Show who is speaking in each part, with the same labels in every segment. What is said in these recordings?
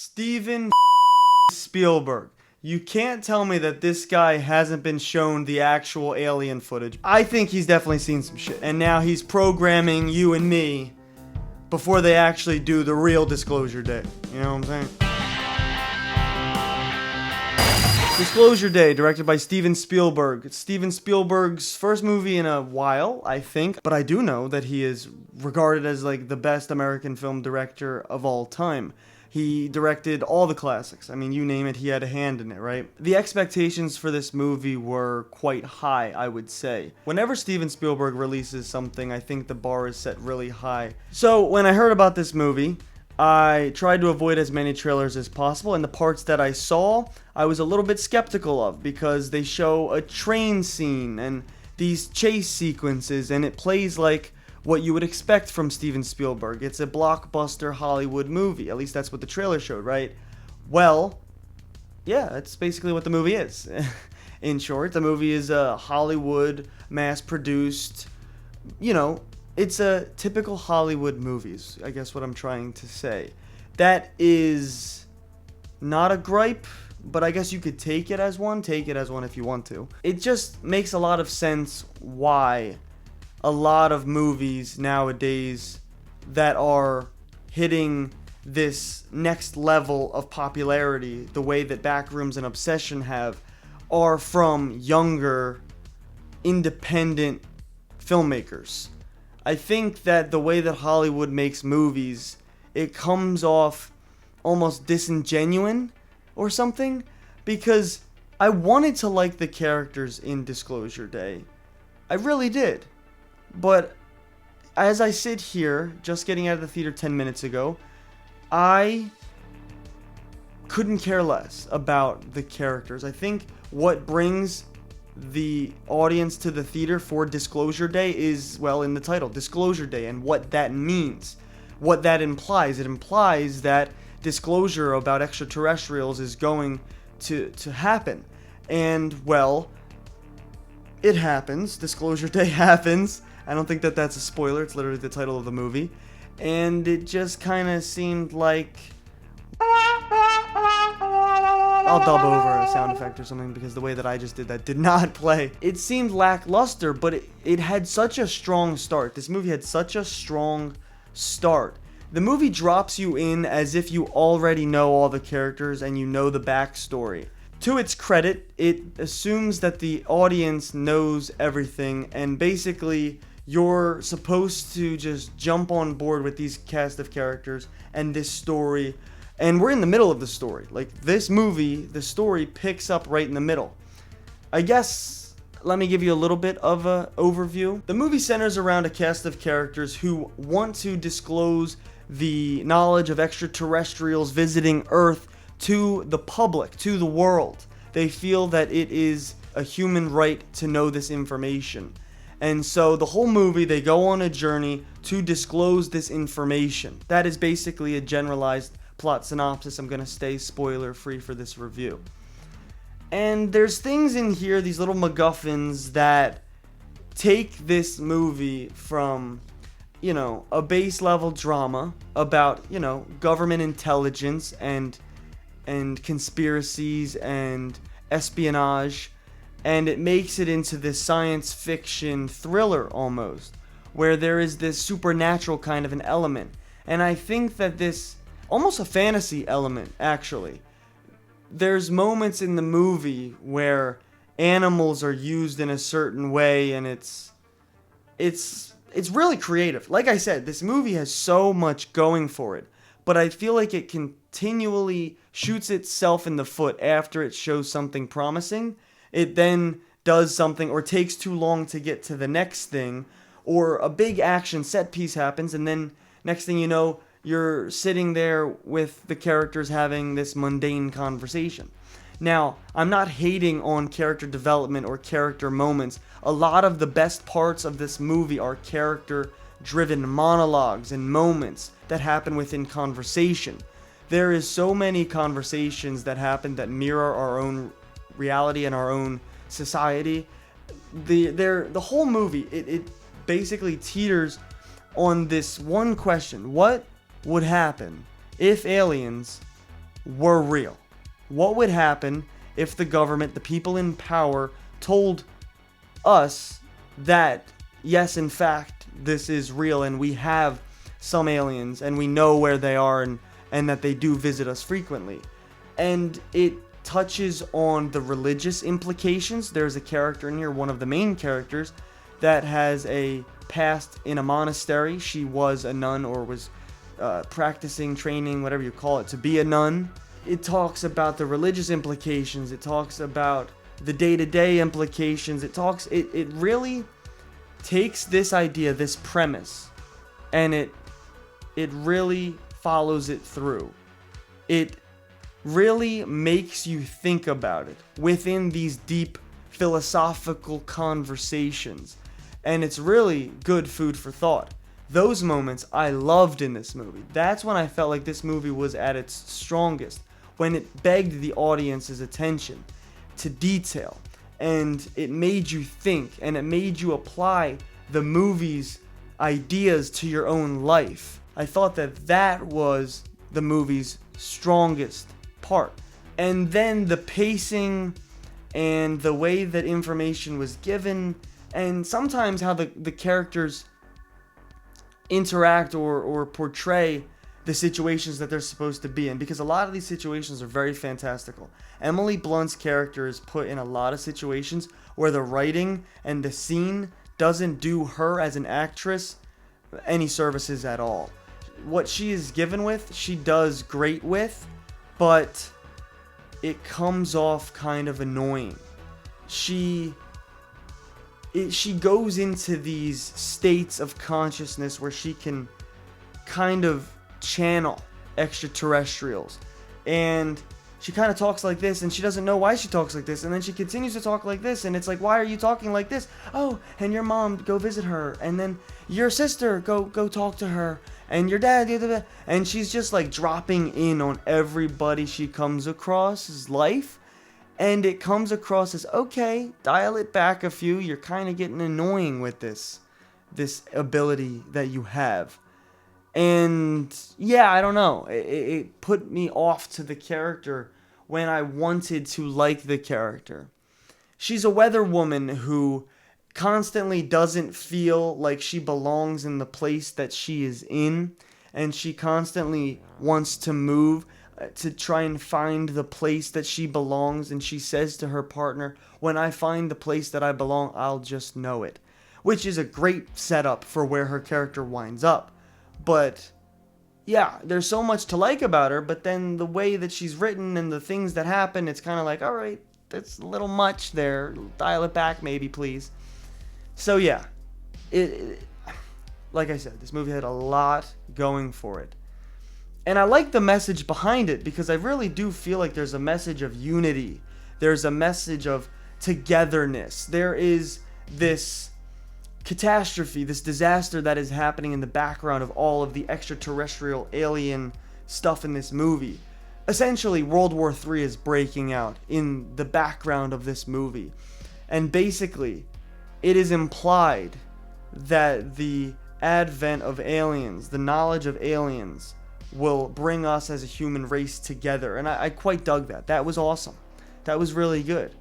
Speaker 1: Steven Spielberg. You can't tell me that this guy hasn't been shown the actual alien footage. I think he's definitely seen some shit. And now he's programming you and me before they actually do the real Disclosure Day. You know what I'm saying? Disclosure Day, directed by Steven Spielberg. It's Steven Spielberg's first movie in a while, I think. But I do know that he is regarded as like the best American film director of all time. He directed all the classics. I mean, you name it, he had a hand in it, right? The expectations for this movie were quite high, I would say. Whenever Steven Spielberg releases something, I think the bar is set really high. So when I heard about this movie, I tried to avoid as many trailers as possible, and the parts that I saw, I was a little bit skeptical of because they show a train scene and these chase sequences, and it plays like what you would expect from Steven Spielberg. It's a blockbuster Hollywood movie. At least that's what the trailer showed, right? Well, yeah, that's basically what the movie is. In short, the movie is a Hollywood, mass-produced, it's a typical Hollywood movies, I guess what I'm trying to say. That is not a gripe, but I guess you could take it as one. Take it as one if you want to. It just makes a lot of sense why a lot of movies nowadays that are hitting this next level of popularity, the way that Backrooms and Obsession have, are from younger, independent filmmakers. I think that the way that Hollywood makes movies, it comes off almost disingenuine or something, because I wanted to like the characters in Disclosure Day. I really did. But as I sit here, just getting out of the theater 10 minutes ago, I couldn't care less about the characters. I think what brings the audience to the theater for Disclosure Day is, well, in the title, Disclosure Day, and what that means, what that implies. It implies that disclosure about extraterrestrials is going to happen. And, well, it happens. Disclosure Day happens. I don't think that that's a spoiler. It's literally the title of the movie. And it just kind of seemed like... I'll dub over a sound effect or something because the way that I just did that did not play. It seemed lackluster, but it had such a strong start. This movie had such a strong start. The movie drops you in as if you already know all the characters and you know the backstory. To its credit, it assumes that the audience knows everything, and basically you're supposed to just jump on board with these cast of characters and this story. And we're in the middle of the story. Like, this movie, the story picks up right in the middle. I guess, let me give you a little bit of an overview. The movie centers around a cast of characters who want to disclose the knowledge of extraterrestrials visiting Earth to the public, to the world. They feel that it is a human right to know this information. And so the whole movie, they go on a journey to disclose this information. That is basically a generalized plot synopsis. I'm going to stay spoiler free for this review. And there's things in here, these little MacGuffins, that take this movie from, a base level drama about, government intelligence and conspiracies and espionage, and it makes it into this science fiction thriller almost, where there is this supernatural kind of an element. And I think that this, almost a fantasy element, actually. There's moments in the movie where animals are used in a certain way, and it's really creative. Like I said, this movie has so much going for it, but I feel like it continually shoots itself in the foot after it shows something promising. It then does something, or takes too long to get to the next thing, or a big action set piece happens, and then next thing you know, you're sitting there with the characters having this mundane conversation. Now, I'm not hating on character development or character moments. A lot of the best parts of this movie are character-driven monologues and moments that happen within conversation. There is so many conversations that happen that mirror our own reality and our own society. The whole movie, it basically teeters on this one question: what would happen if aliens were real? What would happen if the government, the people in power, told us that, yes, in fact, this is real and we have some aliens and we know where they are, and that they do visit us frequently? And it touches on the religious implications. There's a character in here, one of the main characters, that has a past in a monastery. She was a nun, or was practicing, training, whatever you call it, to be a nun. It talks about the religious implications. It talks about the day-to-day implications. It really takes this idea, this premise, and it really follows it through. It really makes you think about it within these deep philosophical conversations, and it's really good food for thought. Those moments I loved in this movie. That's when I felt like this movie was at its strongest, when it begged the audience's attention to detail, and it made you think, and it made you apply the movie's ideas to your own life. I thought that was the movie's strongest part. And then the pacing and the way that information was given, and sometimes how the characters interact or portray the situations that they're supposed to be in, because a lot of these situations are very fantastical. Emily Blunt's character is put in a lot of situations where the writing and the scene doesn't do her as an actress any services at all. What she is given with, she does great with, but it comes off kind of annoying. She goes into these states of consciousness where she can kind of channel extraterrestrials, and she kind of talks like this, and she doesn't know why she talks like this, and then she continues to talk like this, and it's like, why are you talking like this? Oh, and your mom, go visit her, and then your sister, go talk to her, and your dad, and she's just like dropping in on everybody she comes across his life, and it comes across as, okay, dial it back a few, you're kind of getting annoying with this ability that you have. And yeah, I don't know, it put me off to the character when I wanted to like the character. She's a weather woman who constantly doesn't feel like she belongs in the place that she is in, and she constantly wants to move to try and find the place that she belongs, and she says to her partner, when I find the place that I belong, I'll just know it, which is a great setup for where her character winds up. But yeah, there's so much to like about her, but then the way that she's written and the things that happen, it's kind of like, alright, that's a little much there, dial it back maybe, please. So yeah, like I said, this movie had a lot going for it. And I like the message behind it, because I really do feel like there's a message of unity. There's a message of togetherness. There is this catastrophe, this disaster that is happening in the background of all of the extraterrestrial alien stuff in this movie. Essentially, World War III is breaking out in the background of this movie. And basically, it is implied that the advent of aliens, the knowledge of aliens, will bring us as a human race together. And I quite dug that. That was awesome. That was really good.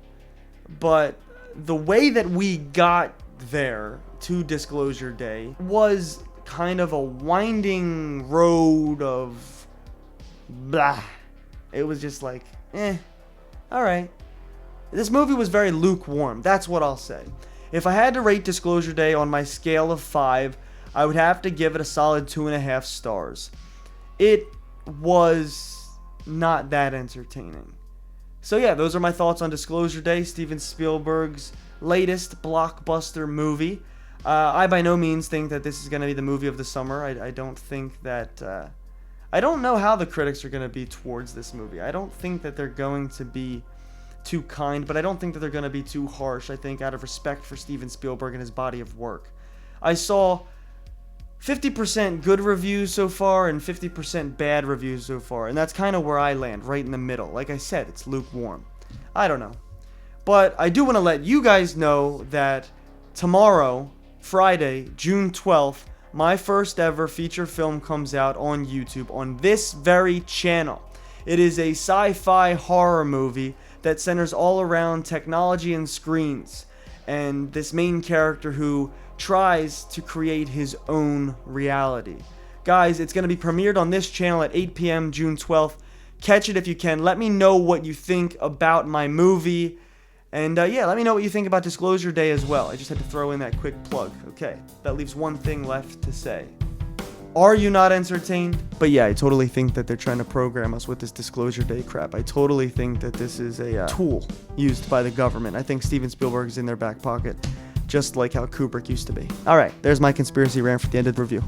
Speaker 1: But the way that we got there to Disclosure Day was kind of a winding road of blah. It was just like, alright. This movie was very lukewarm, that's what I'll say. If I had to rate Disclosure Day on my scale of 5, I would have to give it a solid 2.5 stars. It was not that entertaining. So yeah, those are my thoughts on Disclosure Day, Steven Spielberg's latest blockbuster movie. I by no means think that this is going to be the movie of the summer. I don't think that... I don't know how the critics are going to be towards this movie. I don't think that they're going to be too kind, but I don't think that they're going to be too harsh, I think, out of respect for Steven Spielberg and his body of work. I saw 50% good reviews so far and 50% bad reviews so far, and that's kind of where I land, right in the middle. Like I said, it's lukewarm. I don't know. But I do want to let you guys know that tomorrow, Friday, June 12th, my first ever feature film comes out on YouTube on this very channel. It is a sci-fi horror movie that centers all around technology and screens, and this main character who tries to create his own reality. Guys, it's going to be premiered on this channel at 8 p.m. June 12th. Catch it if you can. Let me know what you think about my movie. And yeah, let me know what you think about Disclosure Day as well. I just had to throw in that quick plug. Okay, that leaves one thing left to say. Are you not entertained? But yeah, I totally think that they're trying to program us with this Disclosure Day crap. I totally think that this is a tool used by the government. I think Steven Spielberg is in their back pocket, just like how Kubrick used to be. All right, there's my conspiracy rant for the end of the review.